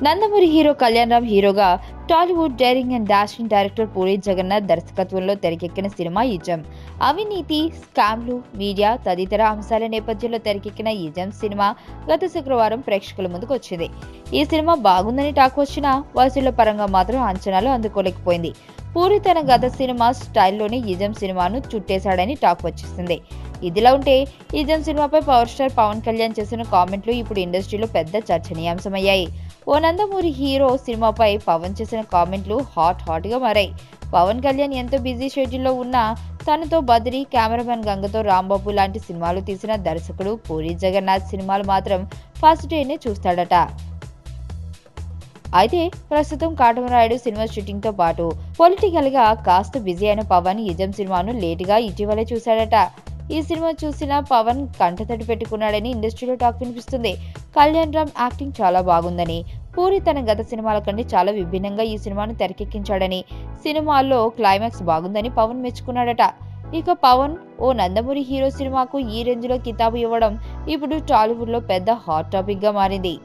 Nandamuri hero Kalyan Ram హీరోగా Tollywood daring and dashing director Puri Jagannath దర్శకత్వంలో తెరకెక్కిన సినిమా ఈజం. అవినీతి, స్కామ్లు, మీడియా తదితర అంశాల నేపథ్యంలో తెరకెక్కిన ఈజం సినిమా గత శుక్రవారం ప్రేక్షకుల ముందుకు వచ్చింది. ఈ సినిమా బాగుందని టాక్ వచ్చినా వసూళ్ల పరంగా మాత్రం అంచనాలు అందుకోలేకపోయింది. పూరి తన గత సినిమా స్టైల్లోనే ఈజం సినిమాను చుట్టేశాడని టాక్ వచ్చేసింది. ఇదిలా ఉంటే ఈజం సినిమాపై పవర్ స్టార్ పవన్ కళ్యాణ్ చేసిన కామెంట్లు ఇప్పుడు ఇండస్ట్రీలో పెద్ద చర్చనీయాంశమయ్యాయి. ఓ నందమూరి హీరో సినిమాపై పవన్ చేసిన కామెంట్లు హాట్ గా మారాయి. పవన్ కళ్యాణ్ ఎంతో బిజీ షెడ్యూల్లో ఉన్నా తనతో బద్రీ, కెమెరామెన్ గంగతో రాంబాబు లాంటి సినిమాలు తీసిన దర్శకుడు పూరి జగన్నాథ్ సినిమాలు మాత్రం ఫస్ట్ డేనే చూస్తాడట. అయితే ప్రస్తుతం కాటమరాయుడు సినిమా షూటింగ్ తో పాటు పొలిటికల్ గా కాస్త బిజీ అయిన పవన్ ఈజం సినిమాను లేటుగా ఇటీవలే చూశాడట. ఈ సినిమా చూసిన పవన్ కంటతడి పెట్టుకున్నాడని ఇండస్ట్రీలో టాక్ వినిపిస్తుంది. కళ్యాణ్ రామ్ యాక్టింగ్ చాలా బాగుందని, పూరి తన గత సినిమాల కంటే చాలా విభిన్నంగా ఈ సినిమాను తెరకెక్కించాడని, సినిమాల్లో క్లైమాక్స్ బాగుందని పవన్ మెచ్చుకున్నాడట. ఇక పవన్ ఓ నందమూరి హీరో సినిమాకు ఈ రేంజ్ లో కితాబు ఇవ్వడం ఇప్పుడు టాలీవుడ్ లో పెద్ద హాట్ టాపిక్ గా మారింది.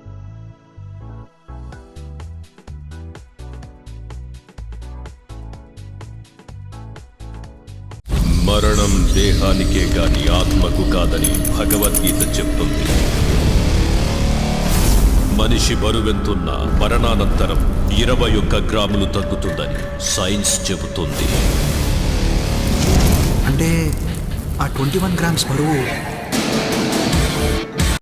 మరణం దేహానికే గాని ఆత్మకు కాదని భగవద్గీత చెప్తుంది. మనిషి బరువెంతున్నా మరణానంతరం 21 గ్రాములు తగ్గుతుందని సైన్స్ చెబుతుంది. అంటే ఆ 21 గ్రామ్స్ బరువు